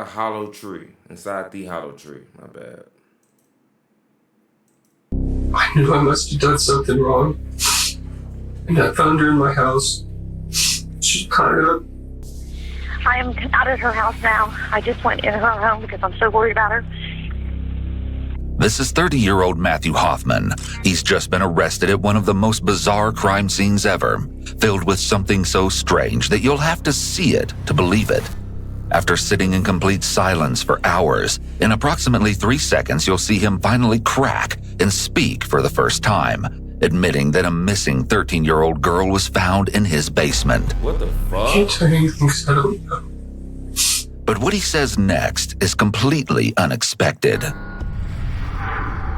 a hollow tree. Inside the hollow tree. My bad. I knew I must have done something wrong. And I found her in my house. She climbed up. I am out at her house now. I just went in her home because I'm so worried about her. This is 30-year-old Matthew Hoffman. He's just been arrested at one of the most bizarre crime scenes ever, filled with something so strange that you'll have to see it to believe it. After sitting in complete silence for hours, in approximately 3 seconds you'll see him finally crack and speak for the first time, admitting that a missing 13-year-old girl was found in his basement. What the fuck? I can't tell you anything because I don't know. But what he says next is completely unexpected.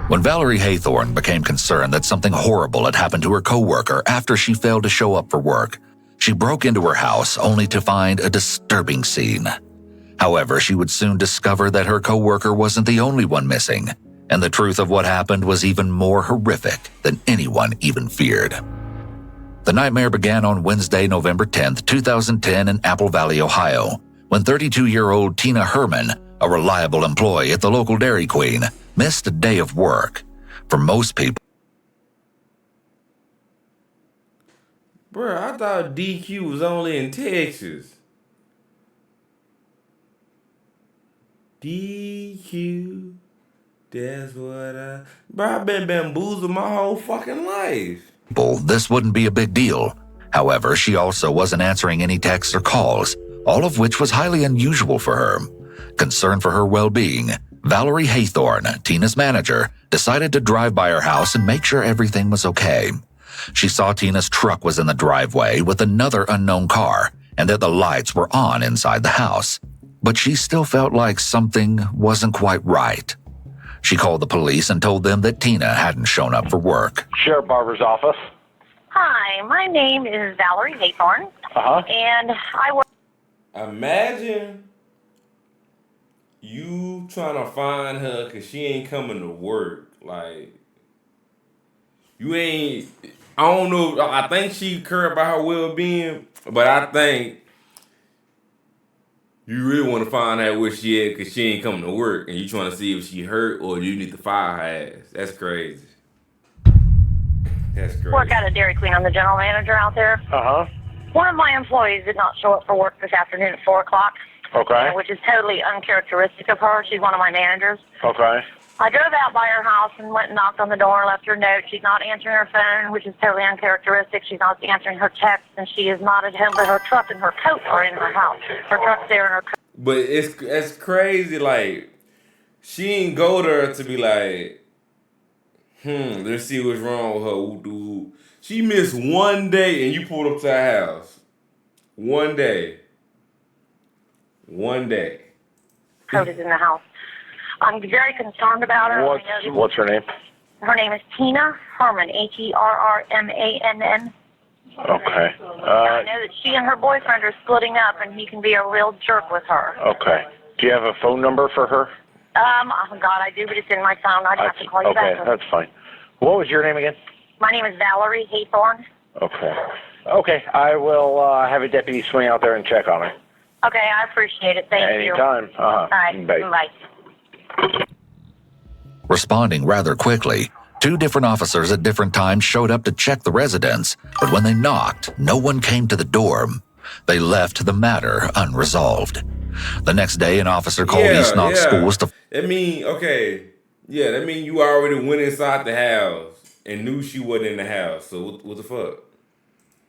When Valerie Haythorne became concerned that something horrible had happened to her coworker after she failed to show up for work, she broke into her house only to find a disturbing scene. However, she would soon discover that her coworker wasn't the only one missing, and the truth of what happened was even more horrific than anyone even feared. The nightmare began on Wednesday, November 10th, 2010 in Apple Valley, Ohio, when 32-year-old Tina Herman, a reliable employee at the local Dairy Queen, missed a day of work. For most people, Bruh, I thought DQ was only in Texas. DQ, that's what Bruh, I've been bamboozled my whole fucking life. this wouldn't be a big deal. However, she also wasn't answering any texts or calls, all of which was highly unusual for her. Concerned for her well-being, Valerie Haythorne, Tina's manager, decided to drive by her house and make sure everything was okay. She saw Tina's truck was in the driveway with another unknown car and that the lights were on inside the house. But she still felt like something wasn't quite right. She called the police and told them that Tina hadn't shown up for work. Sheriff Barber's office. Hi, my name is Valerie Haythorne, and I work. Imagine you trying to find her because she ain't coming to work. Like, you ain't, I don't know, I think she cared about her well-being, but I think you really want to find out where she at because she ain't coming to work and you trying to see if she hurt or you need to fire her ass. That's crazy. That's crazy. Work out at Dairy Queen. I'm the general manager out there. One of my employees did not show up for work this afternoon at 4 o'clock. Okay. Which is totally uncharacteristic of her. She's one of my managers. Okay. I drove out by her house and went and knocked on the door, left her note. She's not answering her phone, which is totally uncharacteristic. She's not answering her texts, and she is not at home, but her truck and her coat are in her house. Her truck's there and her coat. But it's crazy, like, she ain't go there to be like, let's see what's wrong with her. She missed one day and you pulled up to her house. One day. Coat is in the house. I'm very concerned about her. What's her name? Her name is Tina Herman, Hermann. Okay. I know that she and her boyfriend are splitting up, and he can be a real jerk with her. Okay. Do you have a phone number for her? Oh God, I do, but it's in my phone. I'd have to call you back. Okay, that's fine. What was your name again? My name is Valerie Haythorne. Okay. Okay, I will have a deputy swing out there and check on her. Okay, I appreciate it. Thank you. Anytime. All right. Bye. Responding rather quickly, 2 different officers at different times showed up to check the residence, but when they knocked, no one came to the door. They left the matter unresolved. The next day, an officer called East Knox Schools to... That mean you already went inside the house and knew she wasn't in the house. So what the fuck?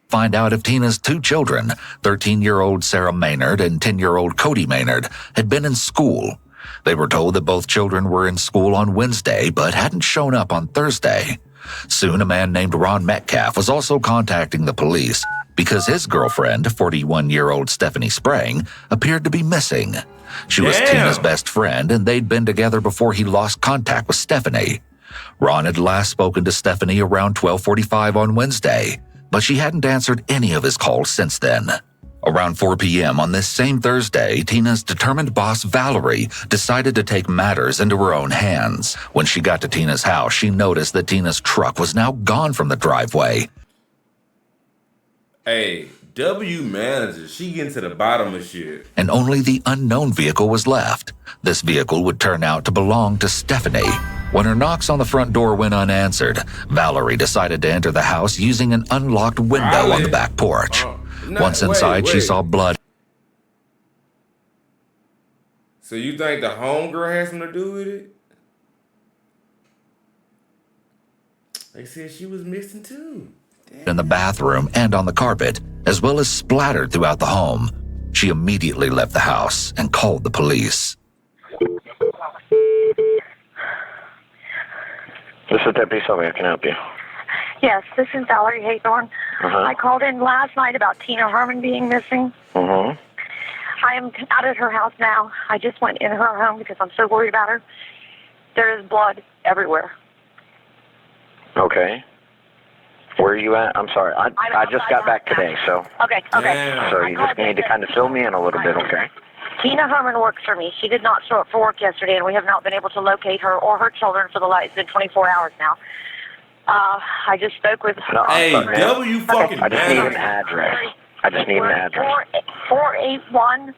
Find out if Tina's 2 children, 13-year-old Sarah Maynard and 10-year-old Cody Maynard, had been in school. They were told that both children were in school on Wednesday but hadn't shown up on Thursday. Soon, a man named Ron Metcalf was also contacting the police because his girlfriend, 41-year-old Stephanie Sprang, appeared to be missing. She was Tina's best friend, and they'd been together before he lost contact with Stephanie. Ron had last spoken to Stephanie around 12:45 on Wednesday, but she hadn't answered any of his calls since then. Around 4 p.m. on this same Thursday, Tina's determined boss, Valerie, decided to take matters into her own hands. When she got to Tina's house, she noticed that Tina's truck was now gone from the driveway. Hey, W manager, she getting to the bottom of shit. And only the unknown vehicle was left. This vehicle would turn out to belong to Stephanie. When her knocks on the front door went unanswered, Valerie decided to enter the house using an unlocked window on the back porch. Once inside, she saw blood. So you think the homegirl has something to do with it? They said she was missing too. In the bathroom and on the carpet, as well as splattered throughout the home. She immediately left the house and called the police. This is Deputy Sylvia. Can I help you? Yes, this is Valerie Haythorne. I called in last night about Tina Herman being missing. I am out at her house now. I just went in her home because I'm so worried about her. There is blood everywhere. Okay. Where are you at? I'm sorry. I just got back today, so. Okay. Damn. So you just need to kind of fill me in a little bit, okay? Tina Herman works for me. She did not show up for work yesterday, and we have not been able to locate her or her children for the last 24 hours now. I just spoke with. No, I'm Hey, sorry, man. W fucking I just need an manager. address. I just need an address. 481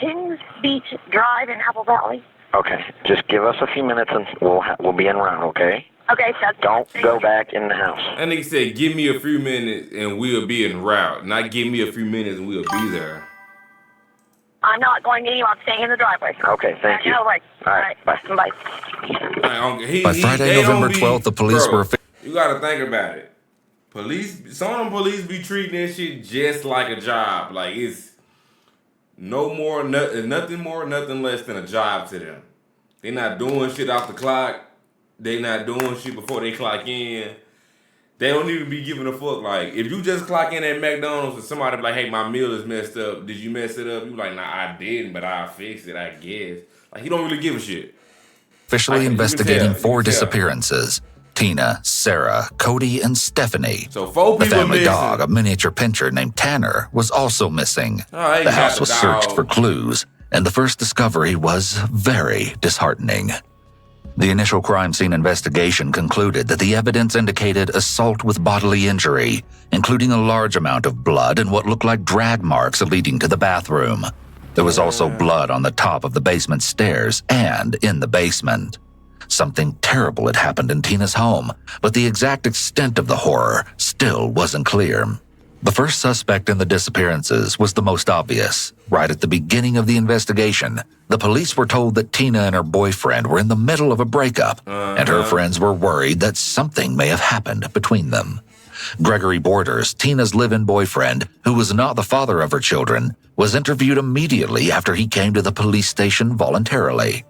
Kings Beach Drive in Apple Valley. Okay. Just give us a few minutes and we'll be en route, okay? Okay, that's Don't go back in the house. That nigga said, give me a few minutes and we'll be en route. Not give me a few minutes and we'll be there. I'm not going anywhere. I'm staying in the driveway. Okay, thank you. No, right. All right, bye. Bye. By Friday, November 12th, the police were... You gotta think about it. Some of them police be treating that shit just like a job. Like it's nothing more, nothing less than a job to them. They not doing shit off the clock. They not doing shit before they clock in. They don't even be giving a fuck. Like, if you just clock in at McDonald's and somebody be like, hey, my meal is messed up. Did you mess it up? You like, nah, I didn't, but I fixed it, I guess. Like, he don't really give a shit. Officially investigating you can 4 tell. disappearances. Tina, Sarah, Cody, and Stephanie. So 4 The people family missing. dog, a miniature pinscher named Tanner, was also missing. Oh, he The got house the was dog. searched for clues, and the first discovery was very disheartening. The initial crime scene investigation concluded that the evidence indicated assault with bodily injury, including a large amount of blood and what looked like drag marks leading to the bathroom. There was also blood on the top of the basement stairs and in the basement. Something terrible had happened in Tina's home, but the exact extent of the horror still wasn't clear. The first suspect in the disappearances was the most obvious. Right at the beginning of the investigation, the police were told that Tina and her boyfriend were in the middle of a breakup, and her friends were worried that something may have happened between them. Gregory Borders, Tina's live-in boyfriend, who was not the father of her children, was interviewed immediately after he came to the police station voluntarily.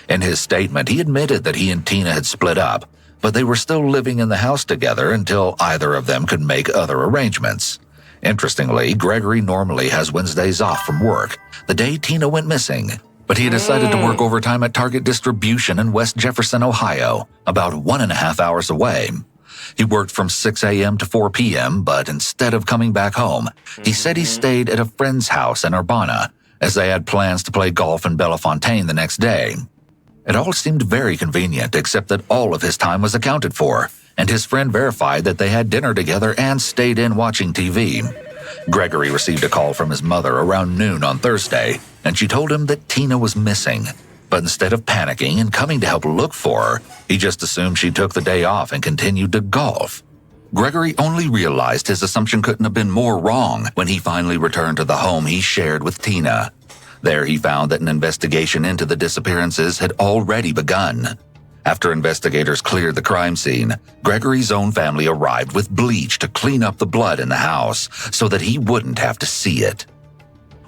In his statement, he admitted that he and Tina had split up, but they were still living in the house together until either of them could make other arrangements. Interestingly, Gregory normally has Wednesdays off from work, the day Tina went missing, but he decided to work overtime at Target Distribution in West Jefferson, Ohio, about 1.5 hours away. He worked from 6 a.m. to 4 p.m., but instead of coming back home, he said he stayed at a friend's house in Urbana, as they had plans to play golf in Bellefontaine the next day. It all seemed very convenient, except that all of his time was accounted for, and his friend verified that they had dinner together and stayed in watching TV. Gregory received a call from his mother around noon on Thursday, and she told him that Tina was missing. But instead of panicking and coming to help look for her, he just assumed she took the day off and continued to golf. Gregory only realized his assumption couldn't have been more wrong when he finally returned to the home he shared with Tina. There he found that an investigation into the disappearances had already begun. After investigators cleared the crime scene, Gregory's own family arrived with bleach to clean up the blood in the house so that he wouldn't have to see it.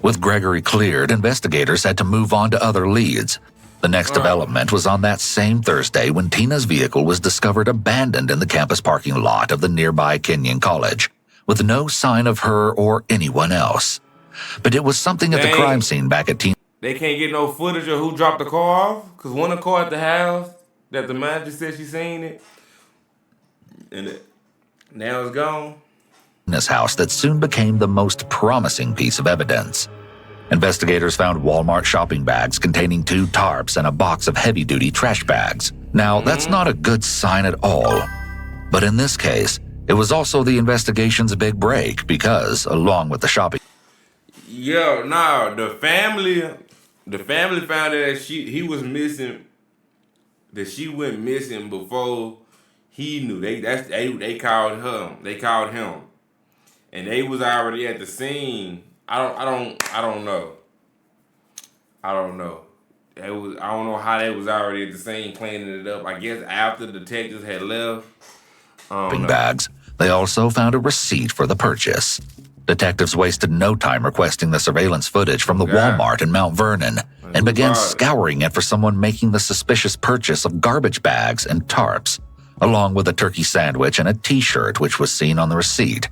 With Gregory cleared, investigators had to move on to other leads. The next development was on that same Thursday when Tina's vehicle was discovered abandoned in the campus parking lot of the nearby Kenyon College, with no sign of her or anyone else. But it was something at the crime scene back at Tina. They can't get no footage of who dropped the car off? Because one car at the house that the manager said she seen it. And now it's gone. This house that soon became the most promising piece of evidence. Investigators found Walmart shopping bags containing 2 tarps and a box of heavy-duty trash bags. Now, that's not a good sign at all. But in this case, It was also the investigation's big break because, along with the shopping Yeah, nah, the family found that he was missing, that she went missing before he knew. They called him. They called him, and they was already at the scene. I don't know. I don't know how they was already at the scene cleaning it up. I guess after the detectives had left. bags, they also found a receipt for the purchase. Detectives wasted no time requesting the surveillance footage from the Walmart in Mount Vernon and began scouring it for someone making the suspicious purchase of garbage bags and tarps, along with a turkey sandwich and a t-shirt which was seen on the receipt.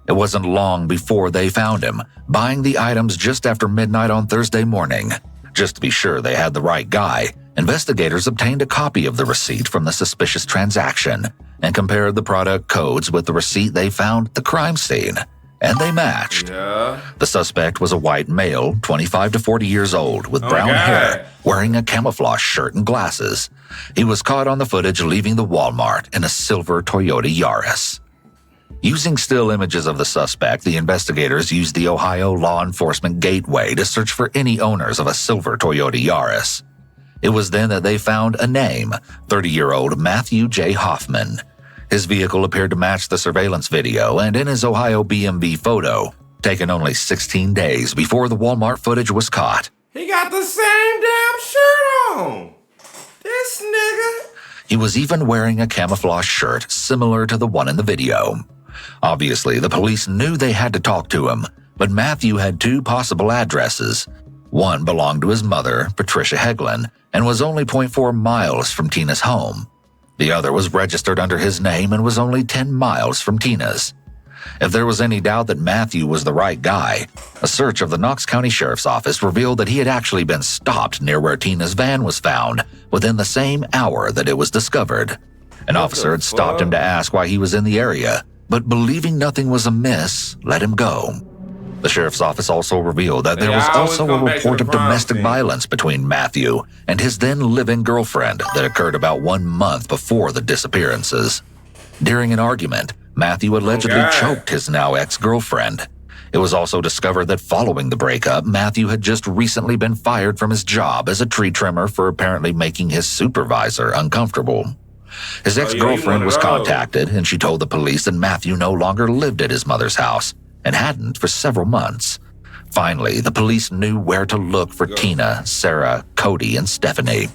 It wasn't long before they found him, buying the items just after midnight on Thursday morning. Just to be sure they had the right guy, investigators obtained a copy of the receipt from the suspicious transaction and compared the product codes with the receipt they found at the crime scene. And they matched. Yeah. The suspect was a white male, 25 to 40 years old, with brown hair, wearing a camouflage shirt and glasses. He was caught on the footage leaving the Walmart in a silver Toyota Yaris. Using still images of the suspect, the investigators used the Ohio Law Enforcement Gateway to search for any owners of a silver Toyota Yaris. It was then that they found a name, 30-year-old Matthew J. Hoffman. His vehicle appeared to match the surveillance video, and in his Ohio BMV photo, taken only 16 days before the Walmart footage was caught. He got the same damn shirt on. This nigga. He was even wearing a camouflage shirt similar to the one in the video. Obviously, the police knew they had to talk to him, but Matthew had two possible addresses. One belonged to his mother, Patricia Heglin, and was only 0.4 miles from Tina's home. The other was registered under his name and was only 10 miles from Tina's. If there was any doubt that Matthew was the right guy, a search of the Knox County Sheriff's Office revealed that he had actually been stopped near where Tina's van was found within the same hour that it was discovered. An officer had stopped him to ask why he was in the area, but believing nothing was amiss, let him go. The sheriff's office also revealed that there was also a report of domestic violence between Matthew and his then living girlfriend that occurred about 1 month before the disappearances. During an argument, Matthew allegedly choked his now ex-girlfriend. It was also discovered that following the breakup, Matthew had just recently been fired from his job as a tree trimmer for apparently making his supervisor uncomfortable. His ex-girlfriend was contacted, and she told the police that Matthew no longer lived at his mother's house and hadn't for several months. Finally, the police knew where to look for Tina, Sarah, Cody, and Stephanie.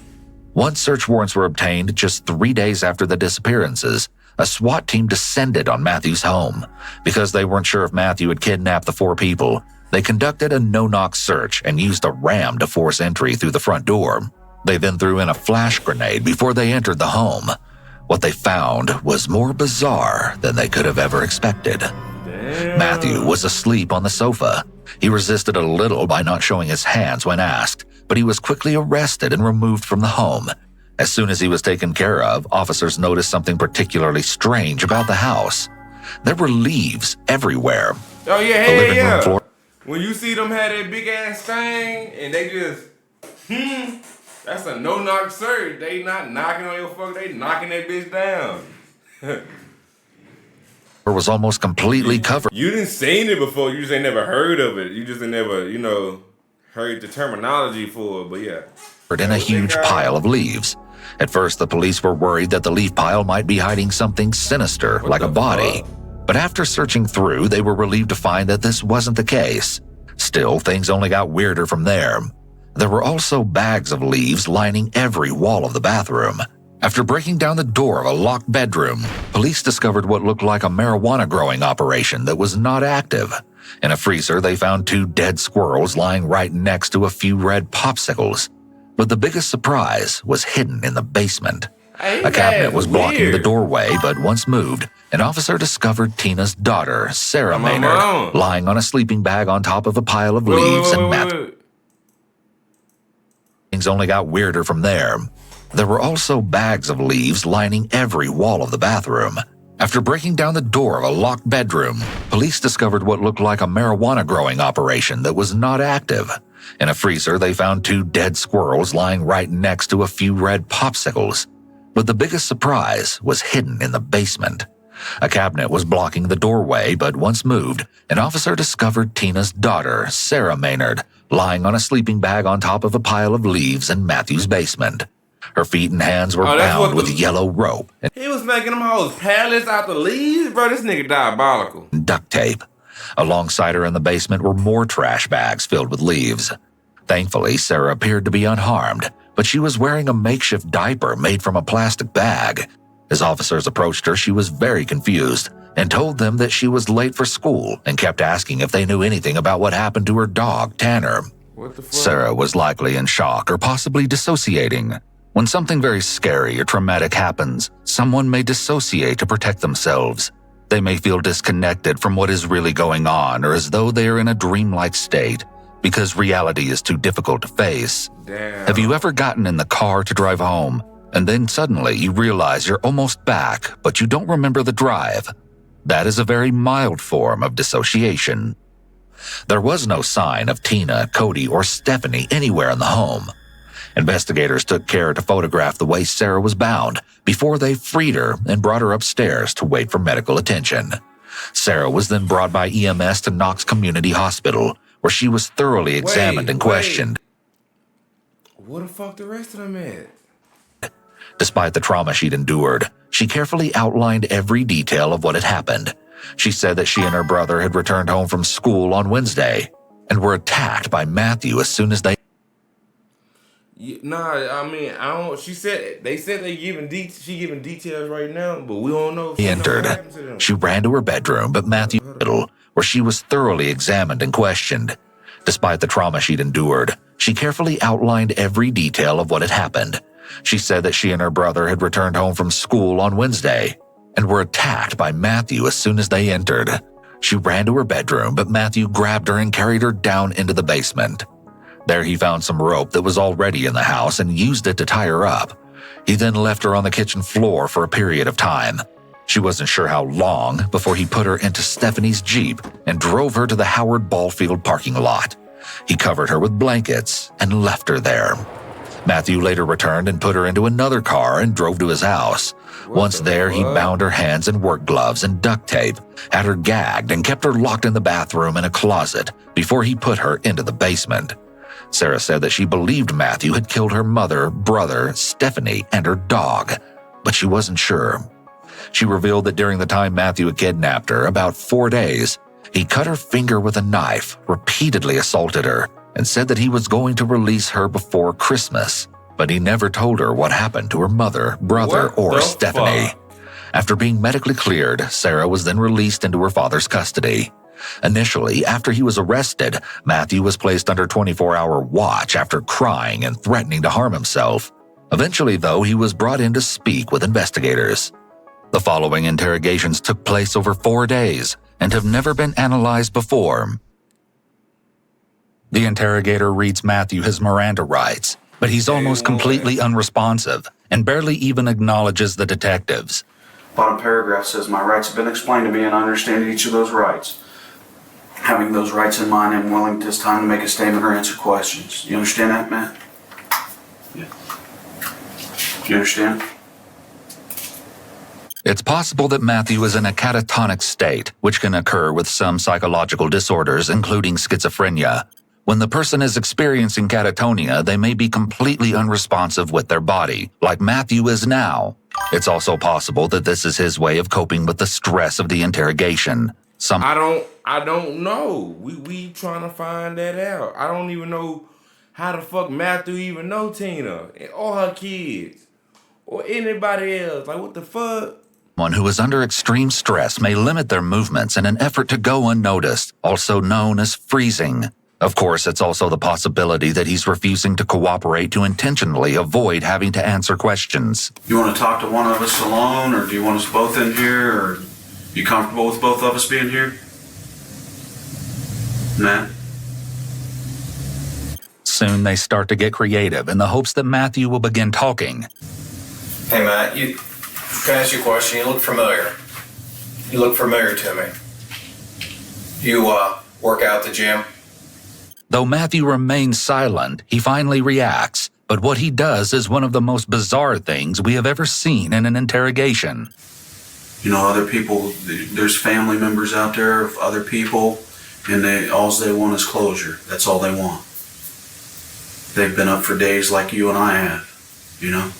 Once search warrants were obtained just 3 days after the disappearances, a SWAT team descended on Matthew's home. Because they weren't sure if Matthew had kidnapped the 4 people, they conducted a no-knock search and used a ram to force entry through the front door. They then threw in a flash grenade before they entered the home. What they found was more bizarre than they could have ever expected. Matthew was asleep on the sofa. He resisted a little by not showing his hands when asked, but he was quickly arrested and removed from the home. As soon as he was taken care of, officers noticed something particularly strange about the house. There were leaves everywhere. Oh yeah, hey, when you see them have that big ass thing and they just, that's a no-knock search. They not knocking on your fuck, they knocking that bitch down. Was almost completely covered. You didn't seen it before. You just ain't never heard of it. You just ain't never, heard the terminology for it. But yeah, in a huge pile of leaves. At first, the police were worried that the leaf pile might be hiding something sinister, like a body. But after searching through, they were relieved to find that this wasn't the case. Still, things only got weirder from there. There were also bags of leaves lining every wall of the bathroom. After breaking down the door of a locked bedroom, police discovered what looked like a marijuana growing operation that was not active. In a freezer, they found 2 dead squirrels lying right next to a few red popsicles. But the biggest surprise was hidden in the basement. A cabinet was blocking the doorway, but once moved, an officer discovered Tina's daughter, Sarah Maynard, lying on a sleeping bag on top of a pile of leaves and Matthew. Things only got weirder from there. There were also bags of leaves lining every wall of the bathroom. After breaking down the door of a locked bedroom, police discovered what looked like a marijuana growing operation that was not active. In a freezer, they found 2 dead squirrels lying right next to a few red popsicles. But the biggest surprise was hidden in the basement. A cabinet was blocking the doorway, but once moved, an officer discovered Tina's daughter, Sarah Maynard, lying on a sleeping bag on top of a pile of leaves in Matthew's basement. Her feet and hands were bound with yellow rope. He was making them hoes pallets out the leaves? Bro, this nigga diabolical. And duct tape. Alongside her in the basement were more trash bags filled with leaves. Thankfully, Sarah appeared to be unharmed, but she was wearing a makeshift diaper made from a plastic bag. As officers approached her, she was very confused and told them that she was late for school and kept asking if they knew anything about what happened to her dog, Tanner. What the fuck? Sarah was likely in shock or possibly dissociating. When something very scary or traumatic happens, someone may dissociate to protect themselves. They may feel disconnected from what is really going on or as though they are in a dreamlike state because reality is too difficult to face. Damn. Have you ever gotten in the car to drive home and then suddenly you realize you're almost back, but you don't remember the drive? That is a very mild form of dissociation. There was no sign of Tina, Cody, or Stephanie anywhere in the home. Investigators took care to photograph the way Sarah was bound before they freed her and brought her upstairs to wait for medical attention. Sarah was then brought by EMS to Knox Community Hospital, where she was thoroughly examined and questioned. Where the fuck the rest of them at? Despite the trauma she'd endured, she carefully outlined every detail of what had happened. She said that she and her brother had returned home from school on Wednesday and were attacked by Matthew as soon as they... Nah, I mean, I don't. She said they giving she giving details right now, but we don't know. He entered. She ran to her bedroom, but Matthew where she was thoroughly examined and questioned. Despite the trauma she'd endured, she carefully outlined every detail of what had happened. She said that she and her brother had returned home from school on Wednesday and were attacked by Matthew as soon as they entered. She ran to her bedroom, but Matthew grabbed her and carried her down into the basement. There he found some rope that was already in the house and used it to tie her up. He then left her on the kitchen floor for a period of time. She wasn't sure how long before he put her into Stephanie's Jeep and drove her to the Howard Ballfield parking lot. He covered her with blankets and left her there. Matthew later returned and put her into another car and drove to his house. Once there, he bound her hands in work gloves and duct tape, had her gagged, and kept her locked in the bathroom in a closet before he put her into the basement. Sarah said that she believed Matthew had killed her mother, brother, Stephanie, and her dog, but she wasn't sure. She revealed that during the time Matthew had kidnapped her, about 4 days, he cut her finger with a knife, repeatedly assaulted her, and said that he was going to release her before Christmas, but he never told her what happened to her mother, brother, or Stephanie. After being medically cleared, Sarah was then released into her father's custody. Initially, after he was arrested, Matthew was placed under 24-hour watch after crying and threatening to harm himself. Eventually, though, he was brought in to speak with investigators. The following interrogations took place over 4 days and have never been analyzed before. The interrogator reads Matthew his Miranda rights, but he's almost completely unresponsive and barely even acknowledges the detectives. Bottom paragraph says, "My rights have been explained to me and I understand each of those rights. Having those rights in mind, I'm willing this time to make a statement or answer questions." You understand that, Matt? Yeah. You understand? It's possible that Matthew is in a catatonic state, which can occur with some psychological disorders, including schizophrenia. When the person is experiencing catatonia, they may be completely unresponsive with their body, like Matthew is now. It's also possible that this is his way of coping with the stress of the interrogation. I don't know. We trying to find that out. I don't even know how the fuck Matthew even know Tina or her kids or anybody else. Like, what the fuck? One who is under extreme stress may limit their movements in an effort to go unnoticed, also known as freezing. Of course, it's also the possibility that he's refusing to cooperate to intentionally avoid having to answer questions. You want to talk to one of us alone, or do you want us both in here, or you comfortable with both of us being here? Matt? Soon they start to get creative in the hopes that Matthew will begin talking. Hey, Matt, can I ask you a question? You look familiar. You look familiar to me. You work out at the gym? Though Matthew remains silent, he finally reacts, but what he does is one of the most bizarre things we have ever seen in an interrogation. You know, other people, there's family members out there of other people, and all they want is closure. That's all they want. They've been up for days like you and I have, you know?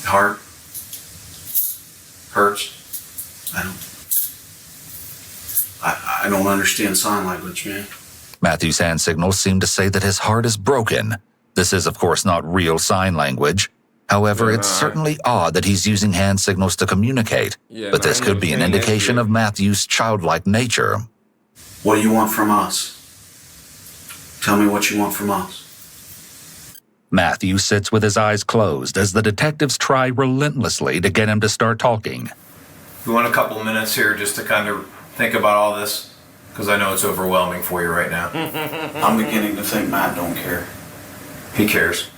Heart hurts. I don't understand sign language, man. Matthew's hand signals seem to say that his heart is broken. This is, of course, not real sign language. However, it's certainly odd that he's using hand signals to communicate. But this could be an indication of Matthew's childlike nature. What do you want from us? Tell me what you want from us. Matthew sits with his eyes closed as the detectives try relentlessly to get him to start talking. We want a couple of minutes here just to kind of think about all this, because I know it's overwhelming for you right now. I'm beginning to think Matt don't care. He cares.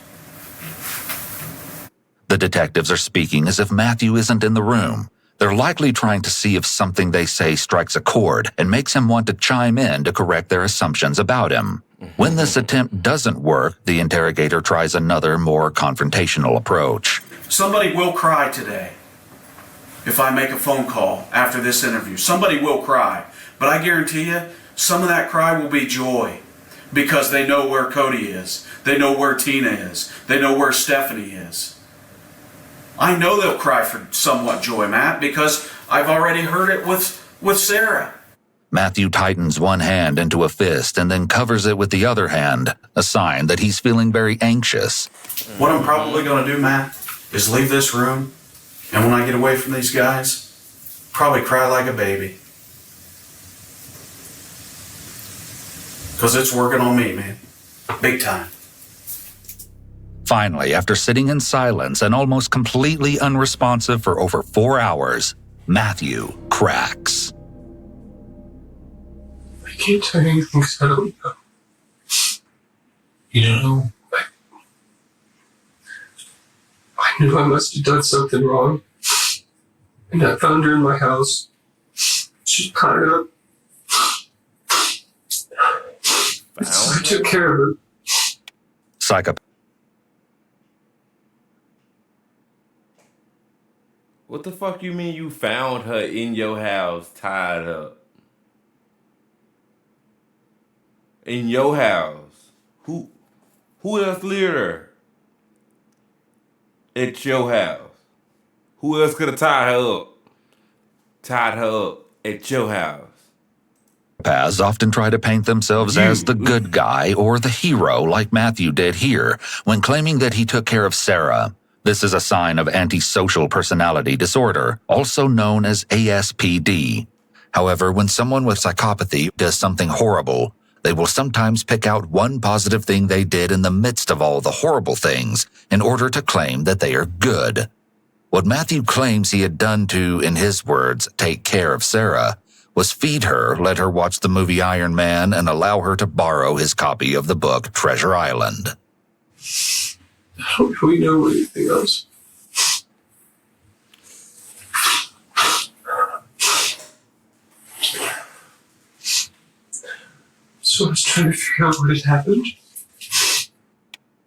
The detectives are speaking as if Matthew isn't in the room. They're likely trying to see if something they say strikes a chord and makes him want to chime in to correct their assumptions about him. When this attempt doesn't work, the interrogator tries another, more confrontational approach. Somebody will cry today. If I make a phone call after this interview, somebody will cry. But I guarantee you, some of that cry will be joy. Because they know where Cody is. They know where Tina is. They know where Stephanie is. I know they'll cry for somewhat joy, Matt, because I've already heard it with Sarah. Matthew tightens one hand into a fist and then covers it with the other hand, a sign that he's feeling very anxious. What I'm probably going to do, Matt, is leave this room, and when I get away from these guys, probably cry like a baby. Because it's working on me, man. Big time. Finally, after sitting in silence and almost completely unresponsive for over 4 hours, Matthew cracks. I can't tell you anything because I don't know. You don't know? I knew I must have done something wrong. And I found her in my house. She caught up. So I took care of her. Psychopath. What the fuck you mean you found her in your house tied up? In your house? Who else lived there? At your house? Who else could have tied her up? Tied her up at your house? Psychopaths often try to paint themselves as the good guy or the hero like Matthew did here when claiming that he took care of Sarah. This is a sign of antisocial personality disorder, also known as ASPD. However, when someone with psychopathy does something horrible, they will sometimes pick out one positive thing they did in the midst of all the horrible things in order to claim that they are good. What Matthew claims he had done to, in his words, take care of Sarah, was feed her, let her watch the movie Iron Man, and allow her to borrow his copy of the book Treasure Island. I don't really know anything else. So I was trying to figure out what had happened.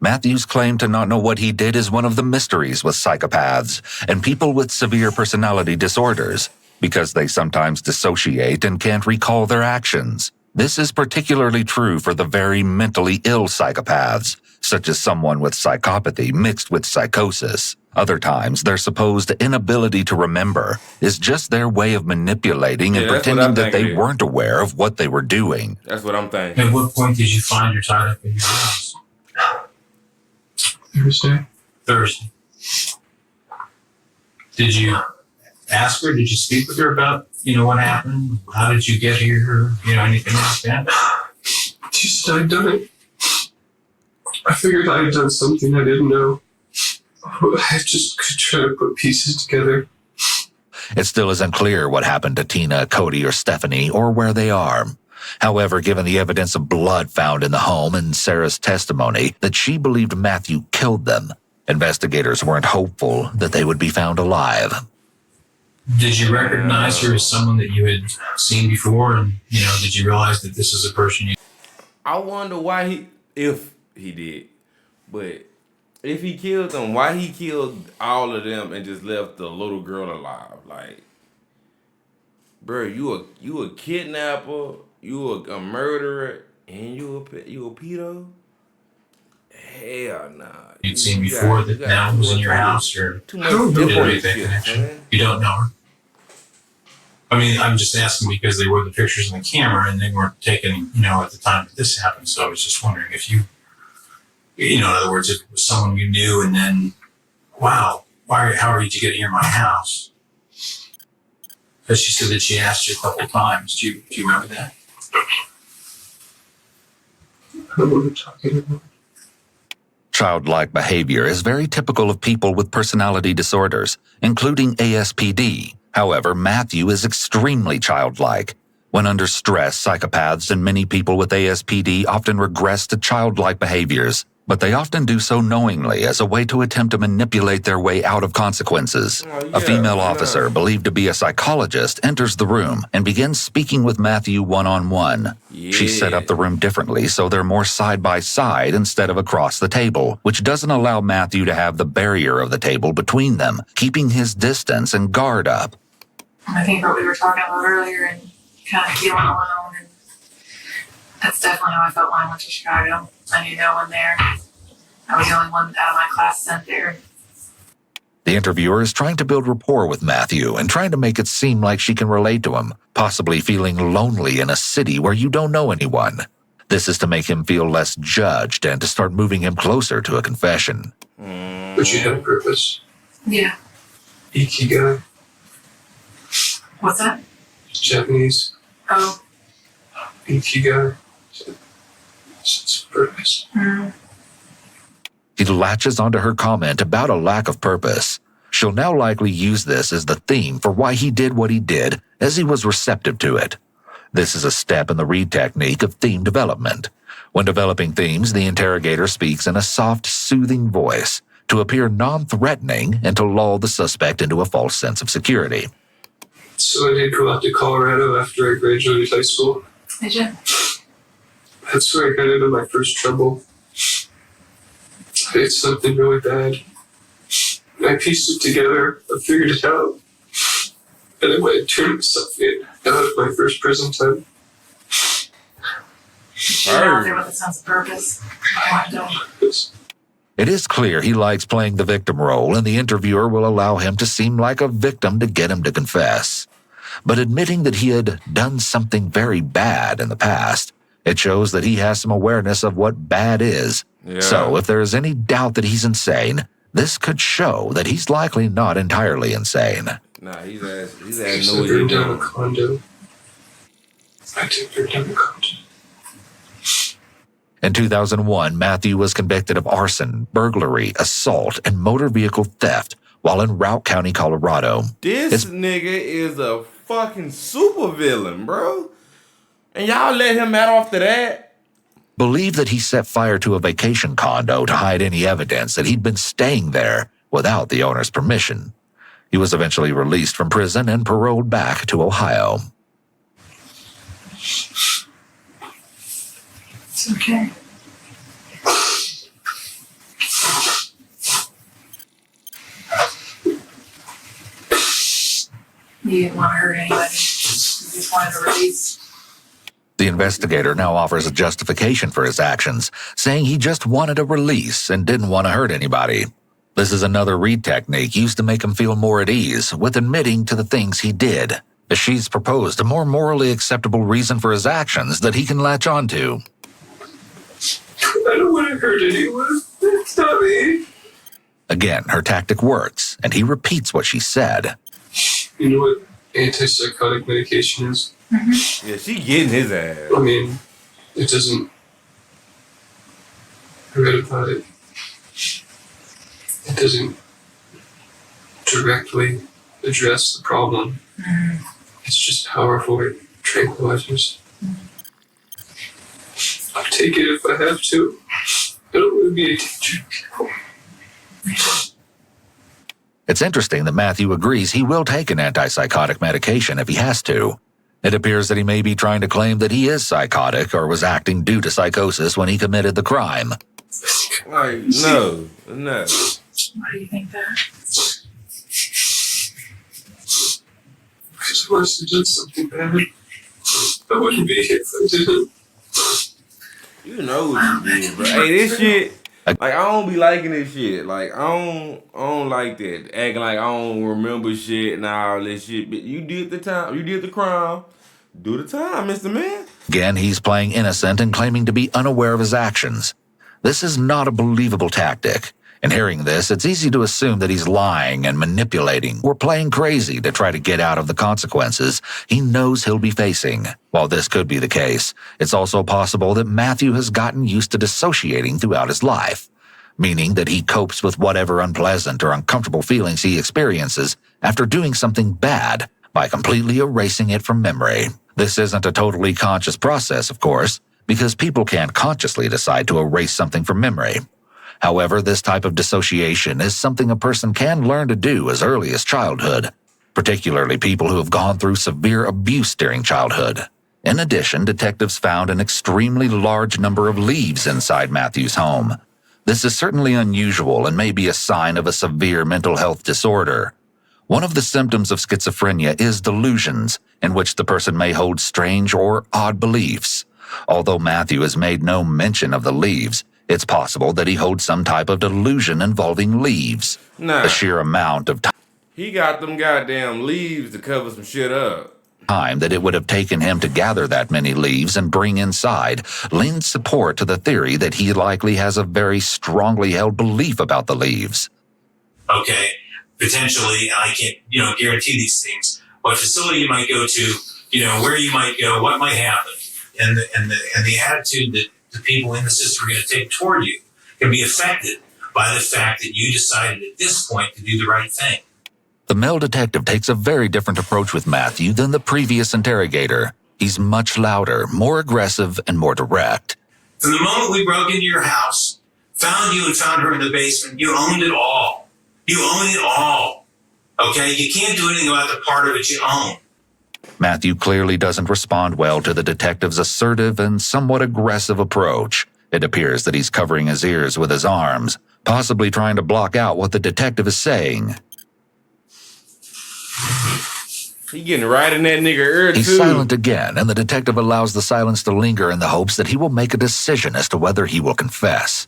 Matthew's claim to not know what he did is one of the mysteries with psychopaths and people with severe personality disorders, because they sometimes dissociate and can't recall their actions. This is particularly true for the very mentally ill psychopaths, such as someone with psychopathy mixed with psychosis. Other times, their supposed inability to remember is just their way of manipulating and pretending that they weren't aware of what they were doing. That's what I'm thinking. At what point did you find her tied up in your house? Thursday. Did you ask her? Did you speak with her about, what happened? How did you get here? Anything like that? She said I'd done it. I figured I had done something I didn't know. I just could try to put pieces together. It still isn't clear what happened to Tina, Cody, or Stephanie, or where they are. However, given the evidence of blood found in the home and Sarah's testimony that she believed Matthew killed them, investigators weren't hopeful that they would be found alive. Did you recognize her as someone that you had seen before? And, did you realize that this is a person you... I wonder why if he did. But if he killed them, why he killed all of them and just left the little girl alive? Like, bro, you a kidnapper, you a murderer, and you a pedo? Hell nah. You'd seen before that now was in your house, or Too I don't much know did different anything shit, connection? man. You don't know her. I mean, I'm just asking because they were the pictures on the camera and they weren't taken, at the time that this happened. So I was just wondering if you, in other words, if it was someone you knew and then, wow, how did you get near my house? Because she said that she asked you a couple of times. Do you remember that? I don't know what you're talking about. Childlike behavior is very typical of people with personality disorders, including ASPD. However, Matthew is extremely childlike. When under stress, psychopaths and many people with ASPD often regress to childlike behaviors, but they often do so knowingly as a way to attempt to manipulate their way out of consequences. A female officer, believed to be a psychologist, enters the room and begins speaking with Matthew one-on-one. She set up the room differently so they're more side by side instead of across the table, which doesn't allow Matthew to have the barrier of the table between them, keeping his distance and guard up. I think what we were talking about earlier and kind of feeling alone, and that's definitely how I felt when I went to Chicago. I knew no one there. I was the only one out of my class sent there. The interviewer is trying to build rapport with Matthew and trying to make it seem like she can relate to him, possibly feeling lonely in a city where you don't know anyone. This is to make him feel less judged and to start moving him closer to a confession. But you had a purpose. Yeah. Ikigai. What's that? Japanese. Oh. Ikigai. Sense of purpose. He latches onto her comment about a lack of purpose. She'll now likely use this as the theme for why he did what he did, as he was receptive to it. This is a step in the Reed technique of theme development. When developing themes, the interrogator speaks in a soft, soothing voice to appear non-threatening and to lull the suspect into a false sense of security. So I did go out to Colorado after I graduated high school. Did you? That's where I got into my first trouble. I did something really bad. I pieced it together, I figured it out. And I went and turned myself in out of my first prison time. You're out there with a sense of purpose. I don't. It is clear he likes playing the victim role, and the interviewer will allow him to seem like a victim to get him to confess. But admitting that he had done something very bad in the past, it shows that he has some awareness of what bad is. Yeah. So if there is any doubt that he's insane, this could show that he's likely not entirely insane. Nah, he's I ass took know what her he's down a doing. condo. I took her down a condo. In 2001, Matthew was convicted of arson, burglary, assault, and motor vehicle theft while in Routt County, Colorado. This nigga is a fucking supervillain, bro. And y'all let him out after that? Believed that he set fire to a vacation condo to hide any evidence that he'd been staying there without the owner's permission. He was eventually released from prison and paroled back to Ohio. It's okay. You didn't want to hurt anybody. You just wanted a release. The investigator now offers a justification for his actions, saying he just wanted a release and didn't want to hurt anybody. This is another Reed technique used to make him feel more at ease with admitting to the things he did. She's proposed a more morally acceptable reason for his actions that he can latch onto. I don't want to hurt anyone. It's not me. Again, her tactic works, and he repeats what she said. You know what antipsychotic medication is? Yeah, she getting his ass. I mean, it doesn't. I read about it. It doesn't directly address the problem. It's just powerful tranquilizers. I'll take it if I have to. I don't want to be a teacher. It's interesting that Matthew agrees he will take an antipsychotic medication if he has to. It appears that he may be trying to claim that he is psychotic or was acting due to psychosis when he committed the crime. I think Like, no. Why do you think that? Because I must have done something bad. I wouldn't be here if I didn't. You know what you did, bro. Hey, this shit, like, I don't be liking this shit. Like, I don't like that. Acting like I don't remember shit and all this shit. But you did the time. You did the crime. Do the time, Mr. Man. Again, he's playing innocent and claiming to be unaware of his actions. This is not a believable tactic. And hearing this, it's easy to assume that he's lying and manipulating or playing crazy to try to get out of the consequences he knows he'll be facing. While this could be the case, it's also possible that Matthew has gotten used to dissociating throughout his life, meaning that he copes with whatever unpleasant or uncomfortable feelings he experiences after doing something bad by completely erasing it from memory. This isn't a totally conscious process, of course, because people can't consciously decide to erase something from memory. However, this type of dissociation is something a person can learn to do as early as childhood, particularly people who have gone through severe abuse during childhood. In addition, detectives found an extremely large number of leaves inside Matthew's home. This is certainly unusual and may be a sign of a severe mental health disorder. One of the symptoms of schizophrenia is delusions, in which the person may hold strange or odd beliefs. Although Matthew has made no mention of the leaves, it's possible that he holds some type of delusion involving leaves. Nah. The sheer amount of He got them goddamn leaves to cover some shit up. time that it would have taken him to gather that many leaves and bring inside lends support to the theory that he likely has a very strongly held belief about the leaves. Okay, potentially, I can't, guarantee these things. What facility you might go to, where you might go, what might happen, and the attitude that the people in the system are going to take toward you can be affected by the fact that you decided at this point to do the right thing. The male detective takes a very different approach with Matthew than the previous interrogator. He's much louder, more aggressive, and more direct. From the moment we broke into your house, found you and found her in the basement, you owned it all. You own it all. Okay? You can't do anything about the part of it you own. Matthew clearly doesn't respond well to the detective's assertive and somewhat aggressive approach. It appears that he's covering his ears with his arms, possibly trying to block out what the detective is saying. He getting right in that nigga ear too. He's silent again, and the detective allows the silence to linger in the hopes that he will make a decision as to whether he will confess.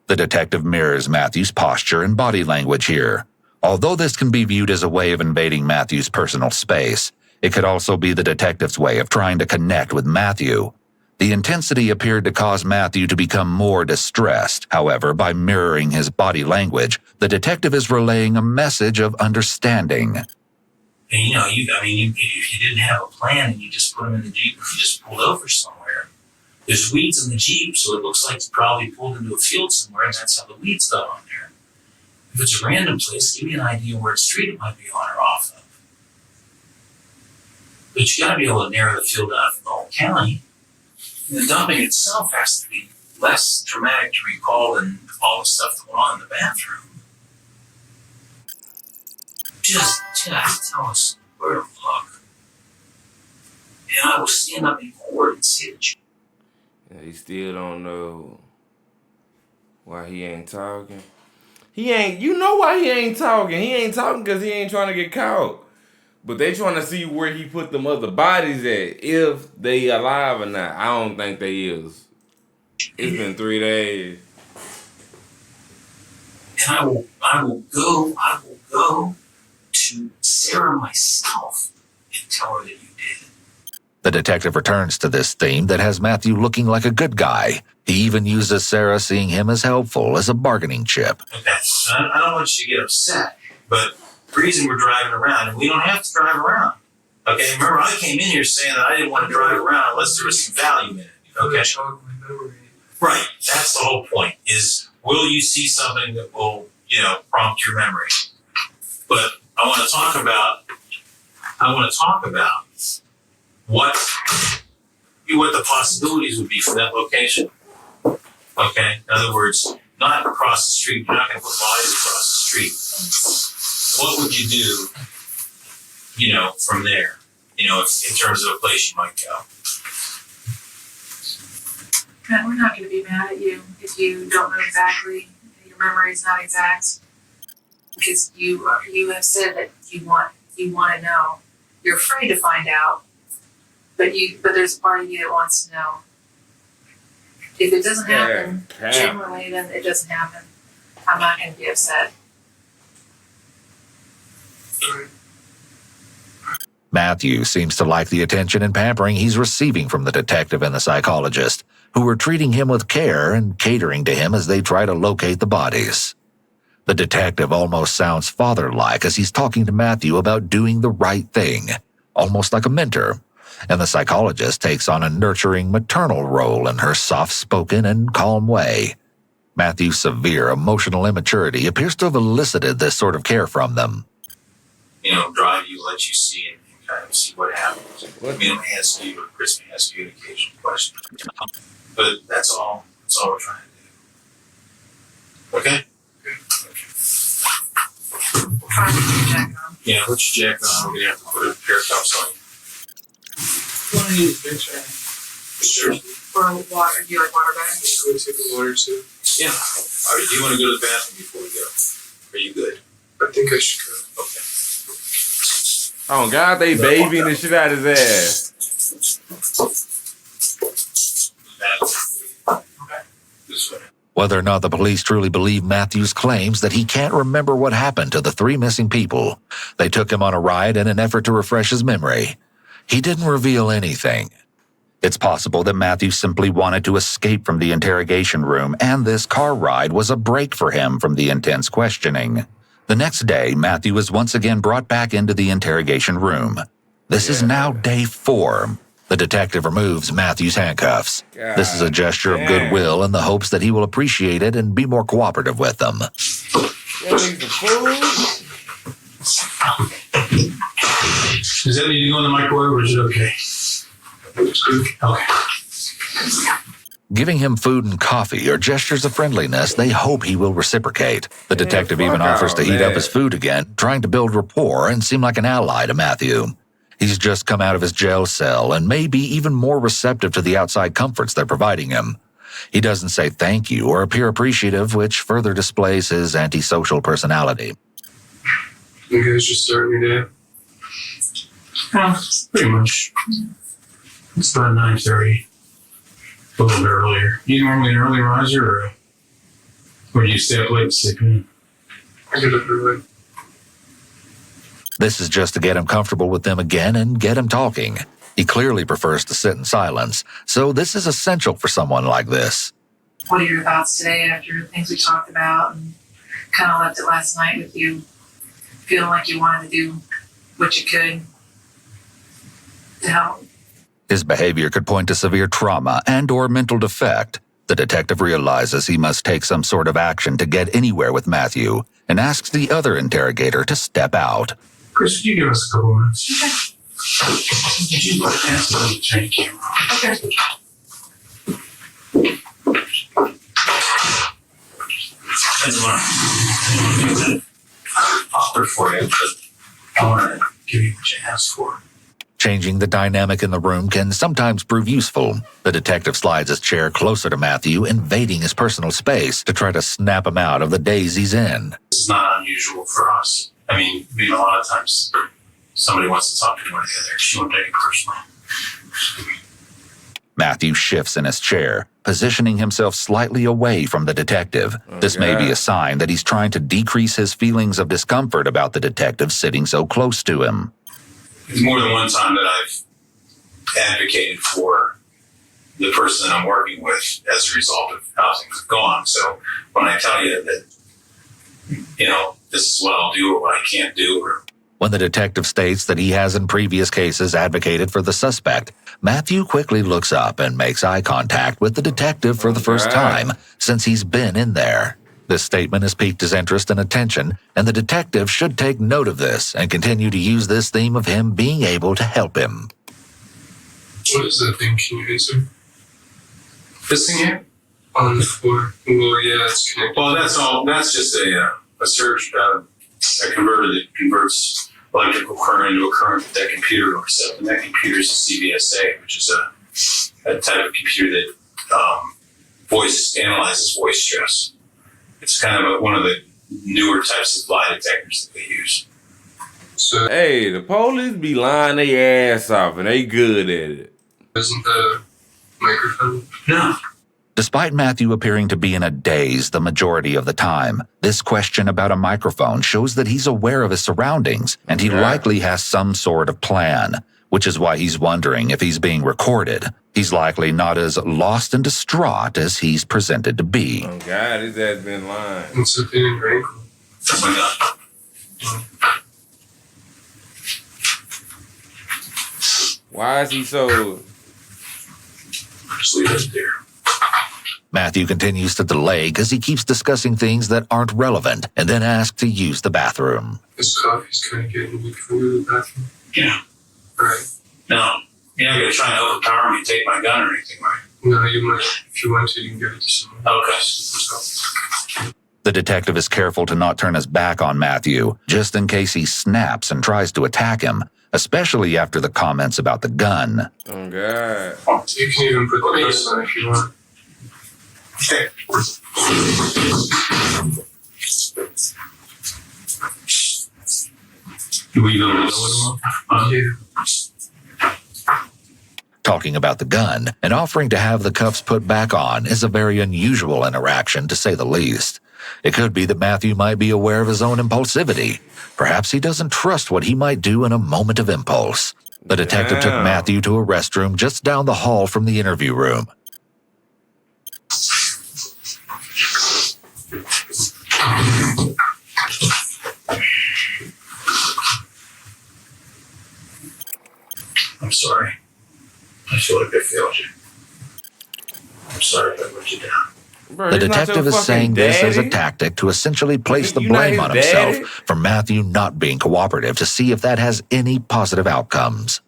The detective mirrors Matthew's posture and body language here. Although this can be viewed as a way of invading Matthew's personal space, it could also be the detective's way of trying to connect with Matthew. The intensity appeared to cause Matthew to become more distressed. However, by mirroring his body language, the detective is relaying a message of understanding. And if you didn't have a plan and you just put them in the Jeep and you just pulled over somewhere, there's weeds in the Jeep, so it looks like you probably pulled into a field somewhere and that's how the weeds got on there. If it's a random place, give me an idea where street it might be on or off of. But you gotta be able to narrow the field down for the whole county. And the dumping itself has to be less traumatic to recall than all the stuff that went on in the bathroom. Just tell us where to look. And I will stand up in court and say that you. Yeah, he still don't know why he ain't talking. You know why he ain't talking. He ain't talking because he ain't trying to get caught. But they trying to see where he put them other bodies at, if they alive or not. I don't think they is. It's been 3 days. And I will go to Sarah myself and tell her that you did. The detective returns to this theme that has Matthew looking like a good guy. He even uses Sarah seeing him as helpful as a bargaining chip. Okay, I don't want you to get upset, but the reason we're driving around, and we don't have to drive around. Okay, remember I came in here saying that I didn't want to drive around unless there was some value in it. Okay? Right, that's the whole point, is will you see something that will, prompt your memory? But I want to talk about what the possibilities would be for that location. Okay? In other words, not across the street. You're not going to put bodies across the street. What would you do, from there? In terms of a place you might go. Matt, we're not gonna be mad at you if you don't know exactly, your memory is not exact. Because you have said that you want to know. You're afraid to find out, but there's a part of you that wants to know. If it doesn't happen, generally, then it doesn't happen. I'm not gonna be upset. Matthew seems to like the attention and pampering he's receiving from the detective and the psychologist, who are treating him with care and catering to him as they try to locate the bodies. The detective almost sounds father-like as he's talking to Matthew about doing the right thing, almost like a mentor, and the psychologist takes on a nurturing maternal role in her soft-spoken and calm way. Matthew's severe emotional immaturity appears to have elicited this sort of care from them. Drive you, let you see and kind of see what happens. We don't ask you, or Chris may ask you an occasional question. But that's all. That's all we're trying to do. Okay? Trying to put your jacket on. Yeah, put your jacket on. We're going to have to put a pair of cuffs on you. Want to use a picture? Sure. Or water, do you like water better? Just go take a water too. Yeah. All right, do you want to go to the bathroom before we go? Are you good? I think I should go. Okay. Oh God, they babying the shit out of his ass. Okay. This way. Whether or not the police truly believe Matthew's claims that he can't remember what happened to the 3 missing people, they took him on a ride in an effort to refresh his memory. He didn't reveal anything. It's possible that Matthew simply wanted to escape from the interrogation room, and this car ride was a break for him from the intense questioning. The next day, Matthew is once again brought back into the interrogation room. This is now day 4. The detective removes Matthew's handcuffs. This is a gesture of goodwill in the hopes that he will appreciate it and be more cooperative with them. Does that need to go in the microwave or is it okay? Okay. Giving him food and coffee are gestures of friendliness they hope he will reciprocate. The detective even offers to heat up his food again, trying to build rapport and seem like an ally to Matthew. He's just come out of his jail cell and may be even more receptive to the outside comforts they're providing him. He doesn't say thank you or appear appreciative, which further displays his antisocial personality. You guys just starting your day? Well, pretty much. It's about 9:30. A little bit earlier. You normally an early riser or do you stay up late and sleep in? I get up early. This is just to get him comfortable with them again and get him talking. He clearly prefers to sit in silence, so this is essential for someone like this. What are your thoughts today after the things we talked about and kind of left it last night with you feeling like you wanted to do what you could to help? His behavior could point to severe trauma and/or mental defect. The detective realizes he must take some sort of action to get anywhere with Matthew and asks the other interrogator to step out. Chris, could you give us a couple minutes? Okay. Could you ask the little chain camera? Okay. I just want to do that offer for you, but I want to give you what you asked for. Changing the dynamic in the room can sometimes prove useful. The detective slides his chair closer to Matthew, invading his personal space to try to snap him out of the daze he's in. This is not unusual for us. I mean, a lot of times somebody wants to talk to one another. She won't take it personally. Matthew shifts in his chair, positioning himself slightly away from the detective. This may be a sign that he's trying to decrease his feelings of discomfort about the detective sitting so close to him. It's more than one time that I've advocated for the person that I'm working with as a result of how things have gone. So when I tell you that, this is what I'll do or what I can't do. When the detective states that he has in previous cases advocated for the suspect, Matthew quickly looks up and makes eye contact with the detective for the first time since he's been in there. This statement has piqued his interest and attention, and the detective should take note of this and continue to use this theme of him being able to help him. What is that thing? Can you answer? This thing here? On the floor. Well, yeah, it's connected. Well, that's all. That's just a surge, a converter that converts electrical current into a current that computer hooks up. And that computer is a CVSA, which is a type of computer that analyzes voice stress. It's kind of one of the newer types of lie detectors that they use. So Hey, the police be lying their ass off and they good at it. isn't the microphone? No. Despite Matthew appearing to be in a daze the majority of the time, this question about a microphone shows that he's aware of his surroundings and he likely has some sort of plan, which is why he's wondering if he's being recorded. He's likely not as lost and distraught as he's presented to be. Oh God, his ass been lying. What's the thing in your ankle? Oh my God. Why is he so... Just leave it there. Matthew continues to delay because he keeps discussing things that aren't relevant and then asks to use the bathroom. This coffee's kind of getting weak. Can we go to the bathroom? Yeah. All right. No. You're not going to try and overpower me and take my gun or anything, right? No, you might. If you want to, you can give it to someone. Okay. The detective is careful to not turn his back on Matthew, just in case he snaps and tries to attack him, especially after the comments about the gun. Oh God. You can even put the dust on if you want. Okay. Do we even know what Yeah. Talking about the gun and offering to have the cuffs put back on is a very unusual interaction, to say the least. It could be that Matthew might be aware of his own impulsivity. Perhaps he doesn't trust what he might do in a moment of impulse. The detective took Matthew to a restroom just down the hall from the interview room. I'm sorry. I feel like I failed you. I'm sorry if I let you down. Bro, The he's not your detective is fucking saying this as a daddy? tactic to essentially place the You not blame his on himself daddy? for Matthew not being cooperative to see if that has any positive outcomes.